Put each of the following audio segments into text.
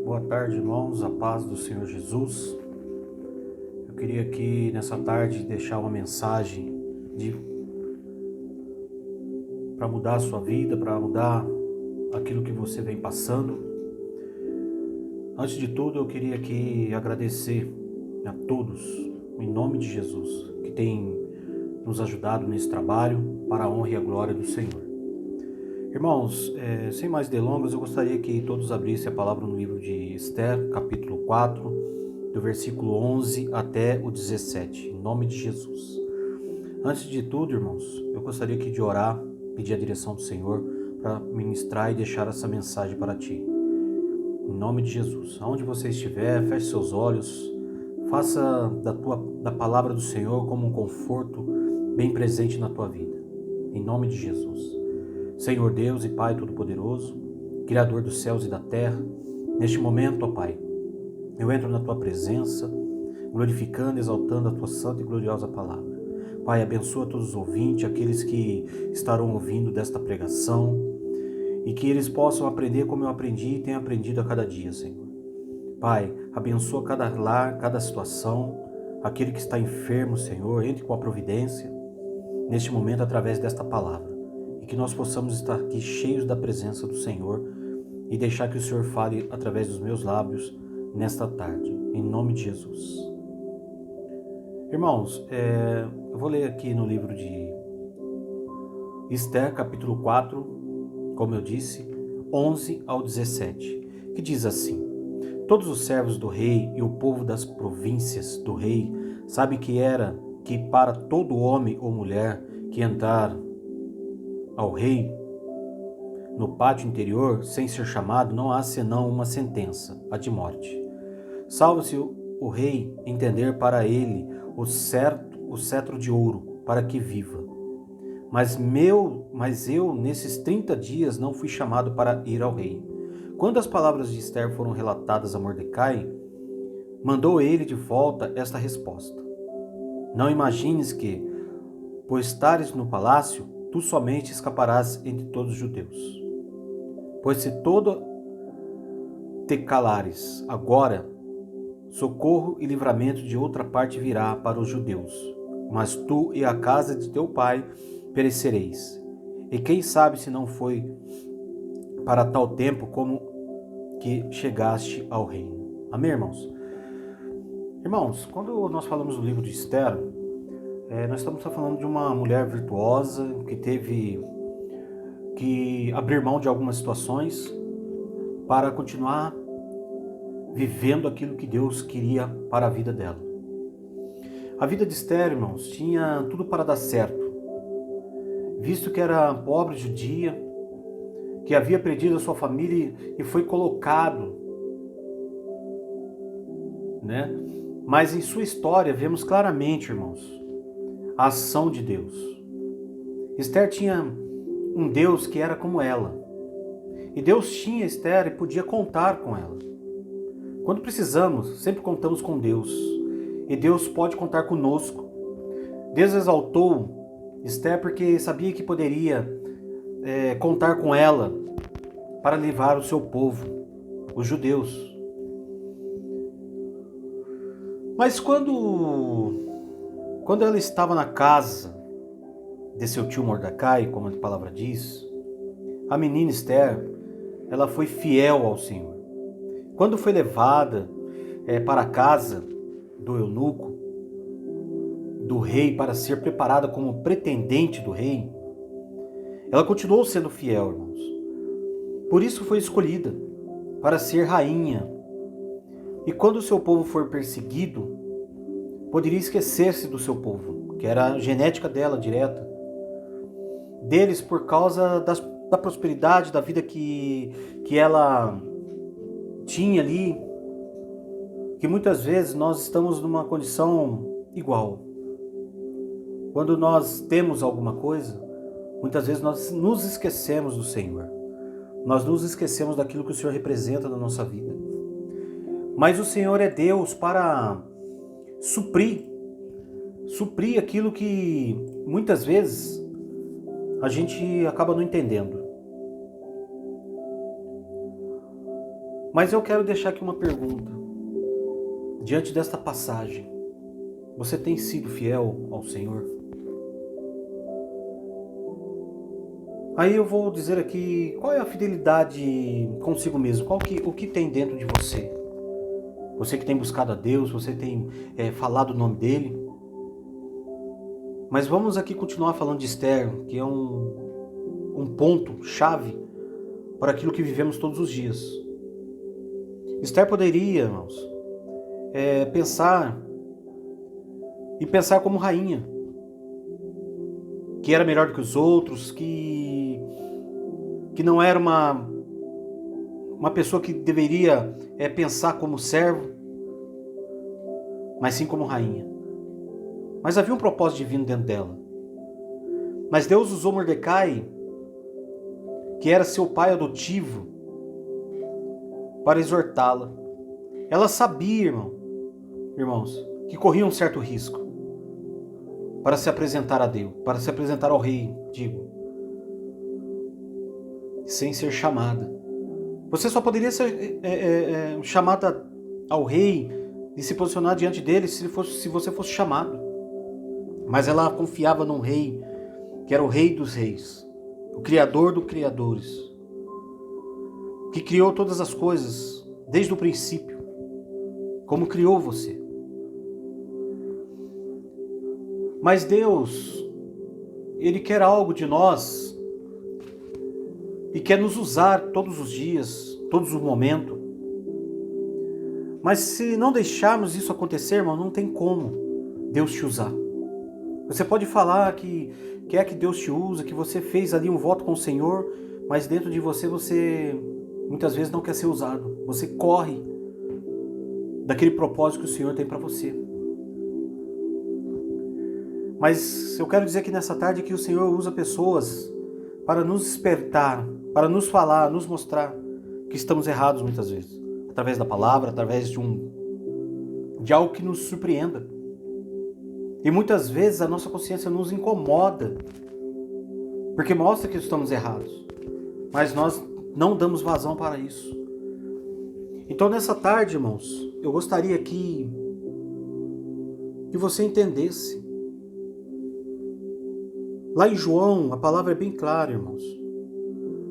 Boa tarde, irmãos, a paz do Senhor Jesus. Eu queria aqui nessa tarde deixar uma mensagem para mudar a sua vida, para mudar aquilo que você vem passando. Antes de tudo, eu queria aqui agradecer a todos, em nome de Jesus, que tem nos ajudado nesse trabalho para a honra e a glória do Senhor. Irmãos, sem mais delongas, eu gostaria que todos abrissem a palavra no livro de Esther, capítulo 4, do versículo 11 até o 17, em nome de Jesus. Antes de tudo, irmãos, eu gostaria aqui de orar, pedir a direção do Senhor para ministrar e deixar essa mensagem para ti. Em nome de Jesus, aonde você estiver, feche seus olhos, faça da palavra do Senhor como um conforto bem presente na tua vida. Em nome de Jesus. Senhor Deus e Pai Todo-Poderoso, Criador dos céus e da terra, neste momento, ó Pai, eu entro na Tua presença, glorificando, exaltando a Tua santa e gloriosa palavra. Pai, abençoa todos os ouvintes, aqueles que estarão ouvindo desta pregação, e que eles possam aprender como eu aprendi e tenho aprendido a cada dia, Senhor. Pai, abençoa cada lar, cada situação, aquele que está enfermo, Senhor, entre com a providência, neste momento, através desta palavra. E que nós possamos estar aqui cheios da presença do Senhor e deixar que o Senhor fale através dos meus lábios nesta tarde, em nome de Jesus. Irmãos, eu vou ler aqui no livro de Esther, capítulo 4, como eu disse, 11 ao 17, que diz assim: Todos os servos do rei e o povo das províncias do rei sabem que para todo homem ou mulher que entrar ao rei no pátio interior, sem ser chamado, não há senão uma sentença, a de morte. Salva-se o rei entender para ele o cetro de ouro, para que viva. Mas eu, nesses 30 dias, não fui chamado para ir ao rei. Quando as palavras de Esther foram relatadas a Mordecai, mandou ele de volta esta resposta: Não imagines que, por estares no palácio, tu somente escaparás entre todos os judeus. Pois se todo te calares agora, socorro e livramento de outra parte virá para os judeus, mas tu e a casa de teu pai perecereis. E quem sabe se não foi para tal tempo como que chegaste ao reino. Amém, irmãos? Irmãos, quando nós falamos do livro de Esther, nós estamos falando de uma mulher virtuosa que teve que abrir mão de algumas situações para continuar vivendo aquilo que Deus queria para a vida dela. A vida de Esther, irmãos, tinha tudo para dar certo, visto que era pobre judia, que havia perdido a sua família e foi colocado, né? Mas em sua história vemos claramente, irmãos, a ação de Deus. Esther tinha um Deus que era como ela. E Deus tinha Esther e podia contar com ela. Quando precisamos, sempre contamos com Deus. E Deus pode contar conosco. Deus exaltou Esther porque sabia que poderia contar com ela para livrar o seu povo, os judeus. Mas quando ela estava na casa de seu tio Mordecai, como a palavra diz, a menina Esther, ela foi fiel ao Senhor. Quando foi levada para a casa do eunuco, do rei, para ser preparada como pretendente do rei, ela continuou sendo fiel, irmãos. Por isso foi escolhida para ser rainha. E quando o seu povo for perseguido, poderia esquecer-se do seu povo, que era a genética dela direta, deles por causa da prosperidade, da vida que ela tinha ali, que muitas vezes nós estamos numa condição igual. Quando nós temos alguma coisa, muitas vezes nós nos esquecemos do Senhor. Nós nos esquecemos daquilo que o Senhor representa na nossa vida. Mas o Senhor é Deus para suprir aquilo que muitas vezes a gente acaba não entendendo. Mas eu quero deixar aqui uma pergunta. Diante desta passagem, você tem sido fiel ao Senhor? Aí eu vou dizer aqui, qual é a fidelidade consigo mesmo? O que tem dentro de você? Você que tem buscado a Deus, você tem falado o nome dEle. Mas vamos aqui continuar falando de Esther, que é um ponto-chave para aquilo que vivemos todos os dias. Esther poderia, irmãos, pensar como rainha, que era melhor do que os outros, que não era uma pessoa que deveria pensar como servo, mas sim como rainha. Mas havia um propósito divino dentro dela. Mas Deus usou Mordecai, que era seu pai adotivo, para exortá-la. Ela sabia, irmãos, que corria um certo risco para se apresentar a Deus, para se apresentar ao rei, sem ser chamada. Você só poderia ser chamada ao rei e se posicionar diante dele se você fosse chamado. Mas ela confiava num rei que era o Rei dos Reis, o Criador dos Criadores, que criou todas as coisas desde o princípio, como criou você. Mas Deus, Ele quer algo de nós e quer nos usar todos os dias, todos os momentos. Mas se não deixarmos isso acontecer, irmão, não tem como Deus te usar. Você pode falar que quer que Deus te use, que você fez ali um voto com o Senhor, mas dentro de você muitas vezes não quer ser usado. Você corre daquele propósito que o Senhor tem para você. Mas eu quero dizer aqui nessa tarde que o Senhor usa pessoas para nos despertar, para nos falar, nos mostrar que estamos errados muitas vezes. Através da palavra, através de algo que nos surpreenda. E muitas vezes a nossa consciência nos incomoda, porque mostra que estamos errados. Mas nós não damos vazão para isso. Então nessa tarde, irmãos, eu gostaria que você entendesse. Lá em João, a palavra é bem clara, irmãos.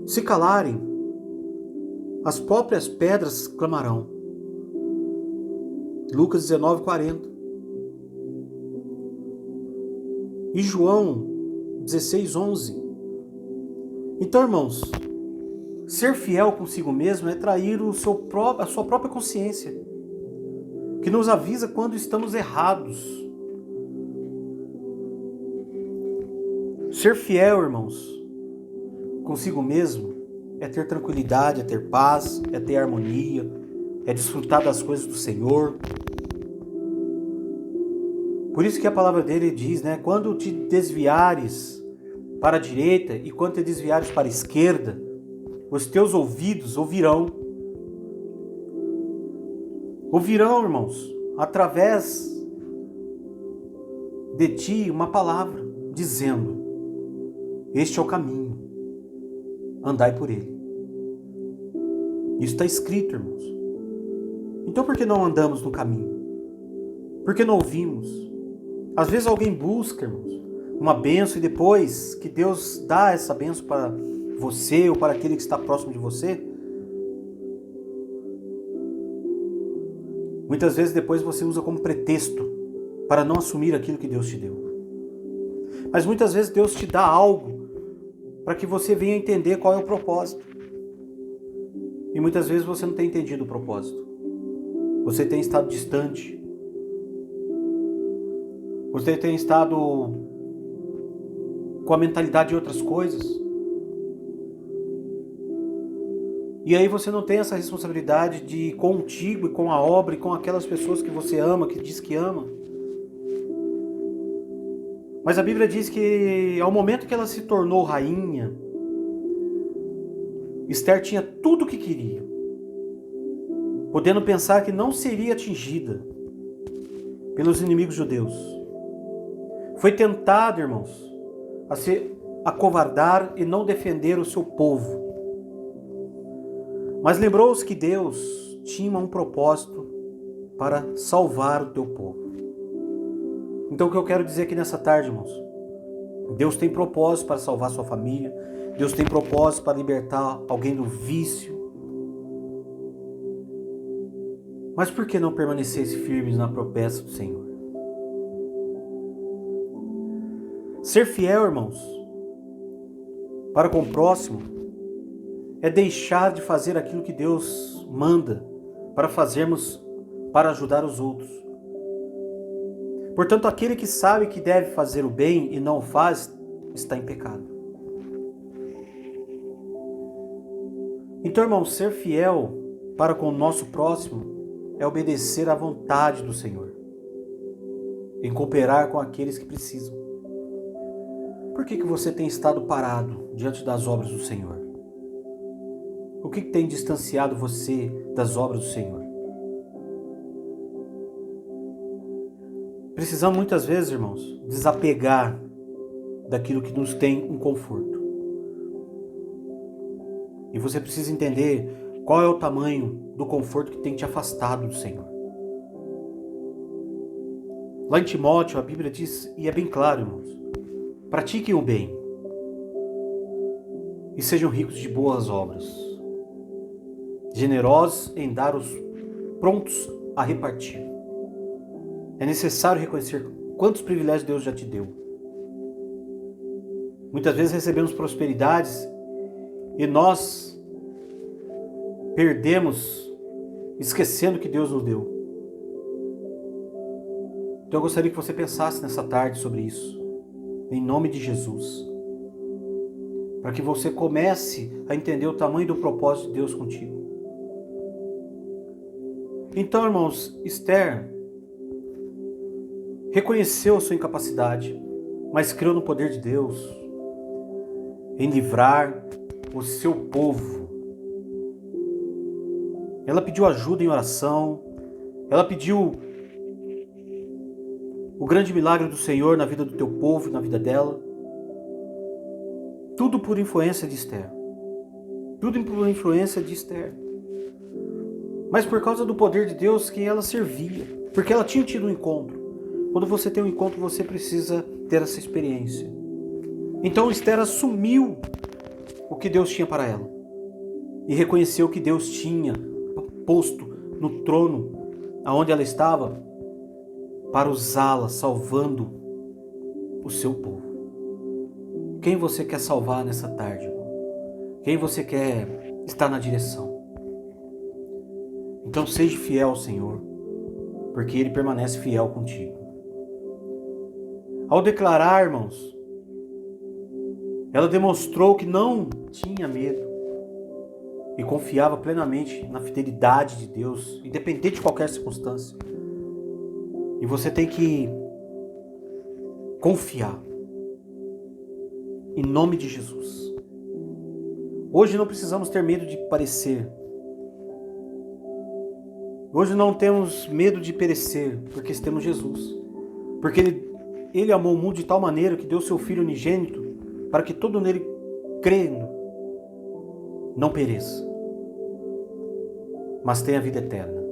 Se calarem, as próprias pedras clamarão. Lucas 19:40. E João 16:11. Então, irmãos, ser fiel consigo mesmo é trair a sua própria consciência, que nos avisa quando estamos errados. Ser fiel, irmãos, consigo mesmo é ter tranquilidade, é ter paz, é ter harmonia, é desfrutar das coisas do Senhor. Por isso que a palavra dele diz, né? Quando te desviares para a direita e quando te desviares para a esquerda, os teus ouvidos ouvirão. Ouvirão, irmãos, através de ti uma palavra, dizendo: este é o caminho, andai por ele. Isso está escrito, irmãos. Então por que não andamos no caminho? Por que não ouvimos? Às vezes alguém busca, irmãos, uma bênção e depois que Deus dá essa bênção para você ou para aquele que está próximo de você, muitas vezes depois você usa como pretexto para não assumir aquilo que Deus te deu. Mas muitas vezes Deus te dá algo para que você venha entender qual é o propósito. E muitas vezes você não tem entendido o propósito. Você tem estado distante. Você tem estado com a mentalidade de outras coisas. E aí você não tem essa responsabilidade de ir contigo e com a obra e com aquelas pessoas que você ama, que diz que ama. Mas a Bíblia diz que ao momento que ela se tornou rainha, Esther tinha tudo o que queria, podendo pensar que não seria atingida pelos inimigos judeus. Foi tentada, irmãos, a se acovardar e não defender o seu povo. Mas lembrou-os que Deus tinha um propósito para salvar o teu povo. Então o que eu quero dizer aqui nessa tarde, irmãos, Deus tem propósito para salvar sua família, Deus tem propósito para libertar alguém do vício. Mas por que não permanecesse firmes na promessa do Senhor? Ser fiel, irmãos, para com o próximo, é deixar de fazer aquilo que Deus manda para fazermos para ajudar os outros. Portanto, aquele que sabe que deve fazer o bem e não o faz, está em pecado. Então, irmãos, ser fiel para com o nosso próximo é obedecer à vontade do Senhor, em cooperar com aqueles que precisam. Por que você tem estado parado diante das obras do Senhor? O que tem distanciado você das obras do Senhor? Precisamos muitas vezes, irmãos, desapegar daquilo que nos tem um conforto. E você precisa entender qual é o tamanho do conforto que tem te afastado do Senhor. Lá em Timóteo, a Bíblia diz, e é bem claro, irmãos, pratiquem o bem e sejam ricos de boas obras, generosos em dar os prontos a repartir. É necessário reconhecer quantos privilégios Deus já te deu. Muitas vezes recebemos prosperidades e nós perdemos esquecendo que Deus nos deu. Então eu gostaria que você pensasse nessa tarde sobre isso, em nome de Jesus, para que você comece a entender o tamanho do propósito de Deus contigo. Então, irmãos, Esther reconheceu a sua incapacidade, mas creu no poder de Deus em livrar o seu povo. Ela pediu ajuda em oração, ela pediu o grande milagre do Senhor na vida do teu povo e na vida dela. Tudo por influência de Esther. Tudo por influência de Esther. Mas por causa do poder de Deus que ela servia. Porque ela tinha tido um encontro. Quando você tem um encontro, você precisa ter essa experiência. Então Esther assumiu o que Deus tinha para ela. E reconheceu que Deus tinha posto no trono aonde ela estava para usá-la, salvando o seu povo. Quem você quer salvar nessa tarde, irmão? Quem você quer estar na direção? Então seja fiel ao Senhor, porque Ele permanece fiel contigo. Ao declarar, irmãos, ela demonstrou que não tinha medo e confiava plenamente na fidelidade de Deus, independente de qualquer circunstância. E você tem que confiar. Em nome de Jesus. Hoje não precisamos ter medo de parecer. Hoje não temos medo de perecer, porque temos Jesus. Porque Ele amou o mundo de tal maneira que deu seu Filho unigênito para que todo nele crendo não pereça, mas tenha vida eterna.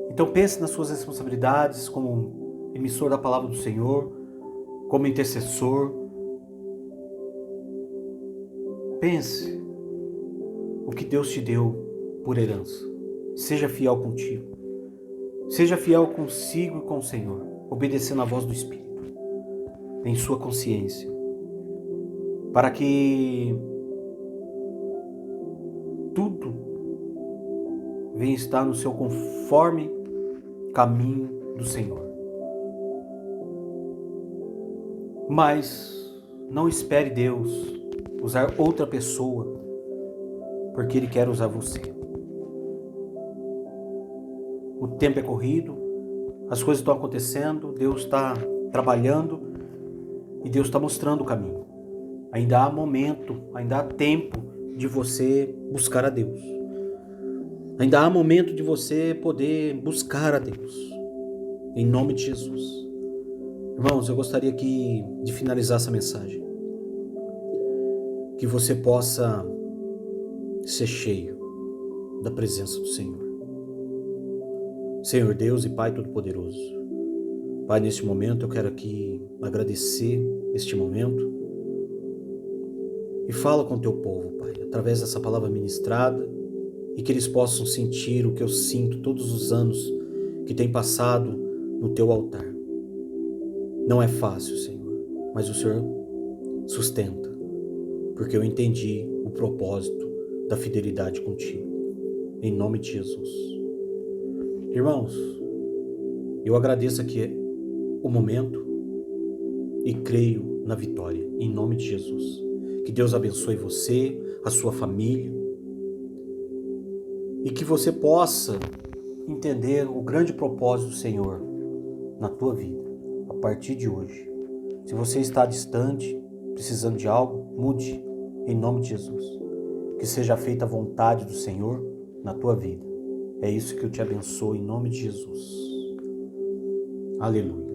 Então pense nas suas responsabilidades como emissor da palavra do Senhor, como intercessor. Pense o que Deus te deu por herança. Seja fiel contigo. Seja fiel consigo e com o Senhor, obedecendo à voz do Espírito, em sua consciência, para que tudo venha estar no seu conforme caminho do Senhor. Mas não espere Deus usar outra pessoa, porque Ele quer usar você. O tempo é corrido, as coisas estão acontecendo, Deus está trabalhando e Deus está mostrando o caminho. Ainda há momento, ainda há tempo de você buscar a Deus. Ainda há momento de você poder buscar a Deus. Em nome de Jesus. Irmãos, eu gostaria de finalizar essa mensagem. Que você possa ser cheio da presença do Senhor. Senhor Deus e Pai Todo-Poderoso, Pai, neste momento eu quero aqui agradecer este momento e fala com o teu povo, Pai, através dessa palavra ministrada, e que eles possam sentir o que eu sinto todos os anos que tem passado no teu altar. Não é fácil, Senhor, mas o Senhor sustenta, porque eu entendi o propósito da fidelidade contigo. Em nome de Jesus. Irmãos, eu agradeço aqui o momento e creio na vitória, em nome de Jesus. Que Deus abençoe você, a sua família, e que você possa entender o grande propósito do Senhor na tua vida, a partir de hoje. Se você está distante, precisando de algo, mude, em nome de Jesus. Que seja feita a vontade do Senhor na tua vida. É isso que eu te abençoo, em nome de Jesus. Aleluia.